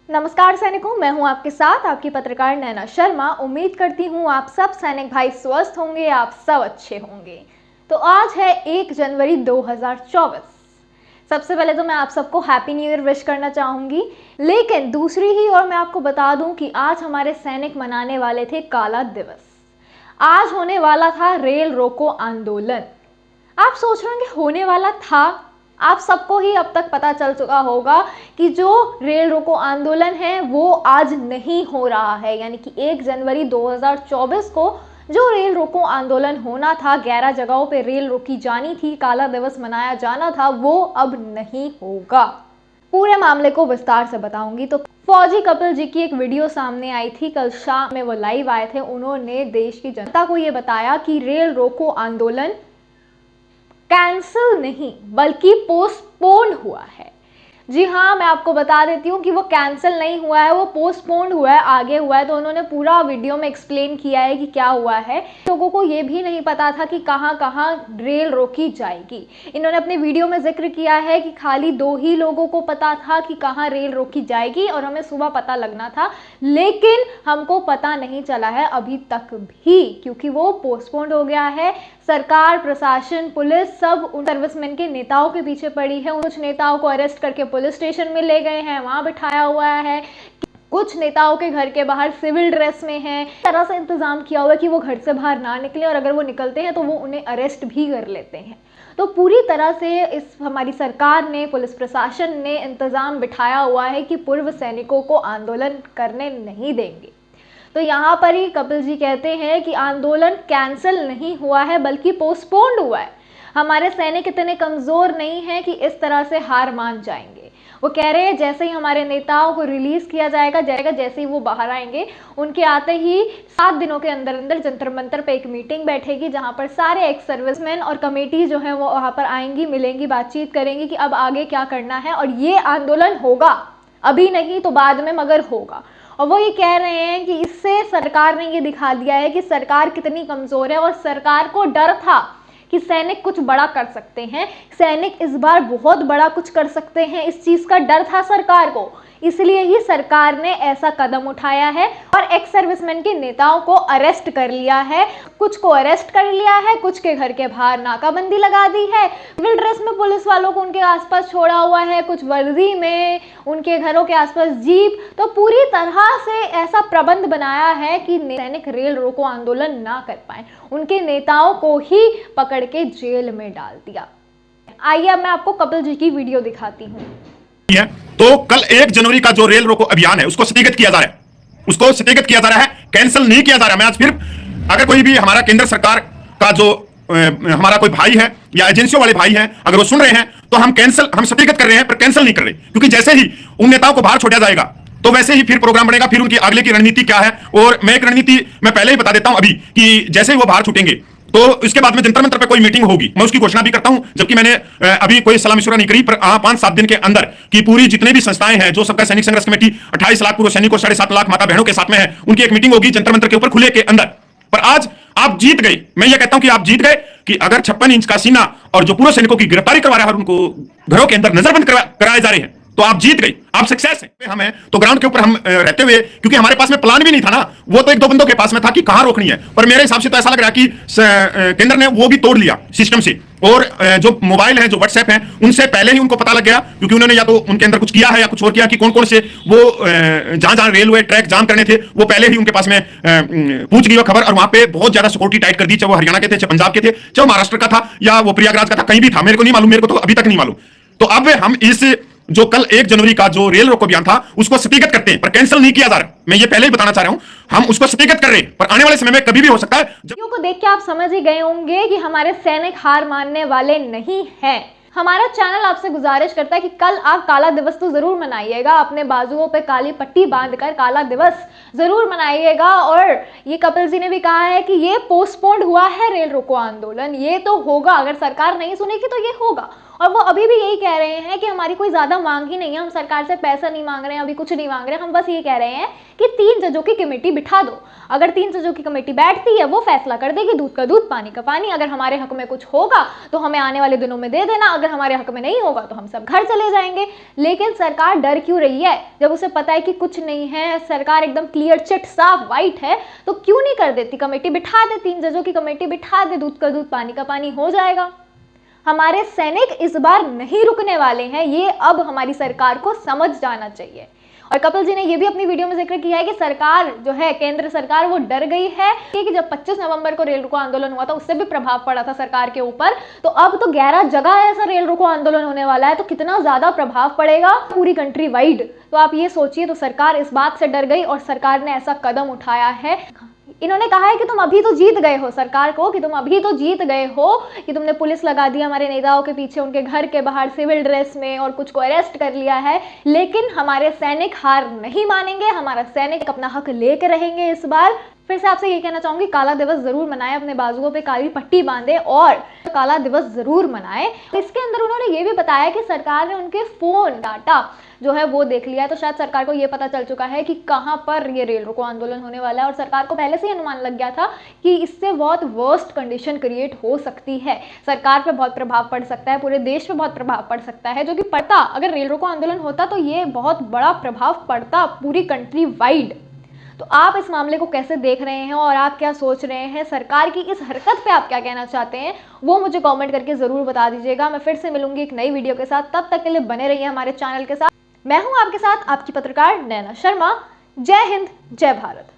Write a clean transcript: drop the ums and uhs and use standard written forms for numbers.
नमस्कार सैनिकों, मैं हूं आपके साथ आपकी पत्रकार नैना शर्मा। उम्मीद करती हूं आप सब सैनिक भाई स्वस्थ होंगे, आप सब अच्छे होंगे। तो आज है 1 जनवरी 2024। सबसे पहले तो मैं आप सबको हैप्पी न्यू ईयर विश करना चाहूंगी, लेकिन दूसरी ही ओर मैं आपको बता दूं कि आज हमारे सैनिक मनाने वाले थे काला दिवस। आज होने वाला था रेल रोको आंदोलन। आप सोच रहे होंगे होने वाला था, आप सबको ही अब तक पता चल चुका होगा कि जो रेल रोको आंदोलन है वो आज नहीं हो रहा है। यानी कि 1 जनवरी 2024 को जो रेल रोको आंदोलन होना था, 11 जगहों पे रेल रोकी जानी थी, काला दिवस मनाया जाना था, वो अब नहीं होगा। पूरे मामले को विस्तार से बताऊंगी। तो फौजी कपिल जी की एक वीडियो सामने आई थी, कल शाम में वो लाइव आए थे। उन्होंने देश की जनता को ये बताया कि रेल रोको आंदोलन कैंसिल नहीं बल्कि पोस्टपोन हुआ है। जी हाँ, मैं आपको बता देती हूँ कि वो कैंसिल नहीं हुआ है, वो पोस्टपोन्ड हुआ है, आगे हुआ है। तो उन्होंने पूरा वीडियो में एक्सप्लेन किया है कि क्या हुआ है। लोगों को ये भी नहीं पता था कि कहाँ कहाँ रेल रोकी जाएगी। इन्होंने अपने वीडियो में जिक्र किया है कि खाली 2 ही लोगों को पता था कि कहाँ रेल रोकी जाएगी और हमें सुबह पता लगना था, लेकिन हमको पता नहीं चला है अभी तक भी, क्योंकि वो पोस्टपोन्ड हो गया है। सरकार, प्रशासन, पुलिस सब उन सर्विसमैन के नेताओं के पीछे पड़ी है। कुछ नेताओं को अरेस्ट करके पुलिस स्टेशन में ले गए हैं, वहां बिठाया हुआ है। कुछ नेताओं के घर के बाहर सिविल ड्रेस में हैं। इस तरह से इंतजाम किया हुआ है कि वो घर से बाहर ना निकले, और अगर वो निकलते हैं तो वो उन्हें अरेस्ट भी कर लेते हैं। तो पूरी तरह से इस हमारी सरकार ने, पुलिस प्रशासन ने इंतजाम बिठाया हुआ है कि पूर्व सैनिकों को आंदोलन करने नहीं देंगे। तो यहाँ पर ही कपिल जी कहते हैं कि आंदोलन कैंसिल नहीं हुआ है बल्कि पोस्टपोन्ड हुआ है। हमारे सैनिक इतने कमज़ोर नहीं हैं कि इस तरह से हार मान जाएंगे। वो कह रहे हैं जैसे ही हमारे नेताओं को रिलीज़ किया जाएगा जैसे ही वो बाहर आएंगे, उनके आते ही 7 दिनों के अंदर अंदर जंतर मंतर पे एक मीटिंग बैठेगी, जहाँ पर सारे एक्स सर्विसमैन और कमेटी जो है वो वहाँ पर आएंगी, मिलेंगी, बातचीत करेंगी कि अब आगे क्या करना है। और ये आंदोलन होगा, अभी नहीं तो बाद में, मगर होगा। और वो ये कह रहे हैं कि इससे सरकार ने ये दिखा दिया है कि सरकार कितनी कमज़ोर है, और सरकार को डर था कि सैनिक कुछ बड़ा कर सकते हैं, सैनिक इस बार बहुत बड़ा कुछ कर सकते हैं, इस चीज़ का डर था सरकार को। इसलिए ही सरकार ने ऐसा कदम उठाया है और एक्स सर्विसमैन के नेताओं को अरेस्ट कर लिया है। कुछ को अरेस्ट कर लिया है, कुछ के घर के बाहर नाकाबंदी लगा दी है, सिविल ड्रेस में पुलिस वालों को उनके आसपास छोड़ा हुआ है, कुछ वर्दी में, उनके घरों के आसपास जीप। तो पूरी तरह से ऐसा प्रबंध बनाया है कि सैनिक रेल रोको आंदोलन ना कर पाए। उनके नेताओं को ही पकड़ के जेल में डाल दिया। आइए अब मैं आपको कपिल जी की वीडियो दिखाती हूँ। तो कल 1 जनवरी का जो रेल रोको अभियान है उसको स्थगित किया जा रहा है, उसको स्थगित किया जा रहा है, कैंसिल नहीं किया जा रहा है। मैं आज फिर, अगर कोई भी हमारा केंद्र सरकार का जो हमारा कोई भाई है या एजेंसियों वाले भाई हैं, अगर वो सुन रहे हैं तो हम स्थगित कर रहे हैं, पर कैंसिल नहीं कर रहे, क्योंकि जैसे ही उन नेताओं को बाहर छोड़ा जाएगा तो वैसे ही फिर प्रोग्राम बनेगा, फिर उनकी आगे की रणनीति क्या है। और मैं एक रणनीति मैं पहले ही बता देता हूं अभी कि जैसे ही वो बाहर छूटेंगे तो इसके बाद में जंतर मंतर पे कोई मीटिंग होगी, मैं उसकी घोषणा भी करता हूं। जबकि मैंने अभी कोई सलाह मशवरा नहीं करी, पर 5-7 दिन के अंदर की पूरी जितने भी संस्थाएं हैं, जो सबका सैनिक संघर्ष कमेटी 28 लाख पूर्व सैनिकों, 7.5 लाख माता बहनों के साथ में है, उनकी एक मीटिंग होगी जंतर मंतर के ऊपर खुले के अंदर। पर आज आप जीत गए, मैं ये कहता हूं कि आप जीत गए कि अगर 56 इंच का सीना और जो पूर्व सैनिकों की गिरफ्तारी करवा रहा है और उनको घरों के अंदर नजरबंद कराए जा रहे हैं, तो आप जीत गए, आप सक्सेस हैं। हम हैं तो ग्राउंड के ऊपर हम रहते हुए, क्योंकि हमारे पास में प्लान भी नहीं था ना, वो तो 1-2 बंदों के पास में था कि कहां रोकनी है। पर मेरे हिसाब से तो ऐसा लग रहा है कि केंद्र ने वो भी तोड़ लिया सिस्टम से, और जो मोबाइल है, जो व्हाट्सएप है, उनसे पहले ही उनको पता लग गया, क्योंकि उन्होंने या तो उनके अंदर कुछ किया है या कुछ और किया कि कौन कौन से वो जहां जहां रेलवे ट्रैक जाम करने थे वो पहले ही उनके पास में पूछ गई वो खबर, और वहां पे बहुत ज्यादा सिक्योरिटी टाइट कर दी, चाहे वो हरियाणा के थे, चाहे पंजाब के थे, चाहे महाराष्ट्र का था या वो प्रयागराज का था, कहीं भी था, मेरे को नहीं मालूम, मेरे को तो अभी तक नहीं मालूम। तो अब हम इस जो कल 1 जनवरी का जो रेल रोको अभियान था उसको स्थगित करते हैं, पर कैंसिल नहीं किया जा रहा। मैं ये पहले ही बताना चाह रहा हूं, हम उसको स्थगित कर रहे हैं, पर आने वाले समय में कभी भी हो सकता है। वीडियो को देख के आप समझ ही गए होंगे कि हमारे सैनिक हार मानने वाले नहीं हैं। हमारा चैनल आपसे गुजारिश करता है कि कल आप काला दिवस तो जरूर मनाइएगा, अपने बाजुओं पे काली पट्टी बांधकर काला दिवस जरूर मनाइएगा। और ये कपिल जी ने भी कहा है कि ये पोस्टपोन्ड हुआ है रेल रोको आंदोलन, ये तो होगा, अगर सरकार नहीं सुनेगी तो ये होगा। और वो अभी भी यही कह रहे हैं कि हमारी कोई ज़्यादा मांग ही नहीं है, हम सरकार से पैसा नहीं मांग रहे हैं, अभी कुछ नहीं मांग रहे हैं, हम बस ये कह रहे हैं कि 3 जजों की कमेटी बिठा दो। अगर 3 जजों की कमेटी बैठती है वो फैसला कर देगी, दूध का दूध पानी का पानी। अगर हमारे हक में कुछ होगा तो हमें आने वाले दिनों में दे देना, अगर हमारे हक में नहीं होगा तो हम सब घर चले जाएंगे। लेकिन सरकार डर क्यों रही है? जब उसे पता है कि कुछ नहीं है, सरकार एकदम क्लियर चिट साफ वाइट है, तो क्यों नहीं कर देती? कमेटी बिठा दे, 3 जजों की कमेटी बिठा दे, दूध का दूध पानी का पानी हो जाएगा। हमारे सैनिक इस बार नहीं रुकने वाले हैं, ये अब हमारी सरकार को समझ जाना चाहिए। और कपिल जी ने ये भी अपनी वीडियो में जिक्र किया है कि सरकार जो है, केंद्र सरकार, वो डर गई है कि जब 25 नवंबर को रेल रोको आंदोलन हुआ था उससे भी प्रभाव पड़ा था सरकार के ऊपर, तो अब तो 11 जगह ऐसा रेल रोको आंदोलन होने वाला है, तो कितना ज्यादा प्रभाव पड़ेगा पूरी कंट्री वाइड। तो आप ये सोचिए, तो सरकार इस बात से डर गई और सरकार ने ऐसा कदम उठाया है। इन्होंने कहा है कि तुम अभी तो जीत गए हो, सरकार को कि तुम अभी तो जीत गए हो, कि तुमने पुलिस लगा दी हमारे नेताओं के पीछे, उनके घर के बाहर सिविल ड्रेस में, और कुछ को अरेस्ट कर लिया है, लेकिन हमारे सैनिक हार नहीं मानेंगे, हमारा सैनिक अपना हक लेकर रहेंगे। इस बार फिर से आपसे ये कहना चाहूंगी, काला दिवस जरूर मनाएं, अपने बाजुओं पे काली पट्टी बांधे और काला दिवस जरूर मनाएं। इसके अंदर उन्होंने ये भी बताया कि सरकार ने उनके फोन डाटा जो है वो देख लिया है, तो शायद सरकार को ये पता चल चुका है कि कहाँ पर ये रेल रोको आंदोलन होने वाला है, और सरकार को पहले से ही अनुमान लग गया था कि इससे बहुत वर्स्ट कंडीशन क्रिएट हो सकती है, सरकार पे बहुत प्रभाव पड़ सकता है, पूरे देश पे बहुत प्रभाव पड़ सकता है। जो कि पड़ता, अगर रेल रोको आंदोलन होता तो ये बहुत बड़ा प्रभाव पड़ता पूरी कंट्री वाइड। तो आप इस मामले को कैसे देख रहे हैं और आप क्या सोच रहे हैं? सरकार की इस हरकत पे आप क्या कहना चाहते हैं वो मुझे कमेंट करके ज़रूर बता दीजिएगा। मैं फिर से मिलूंगी एक नई वीडियो के साथ, तब तक के लिए बने रहिए हमारे चैनल के साथ। मैं हूं आपके साथ आपकी पत्रकार नैना शर्मा। जय हिंद, जय भारत।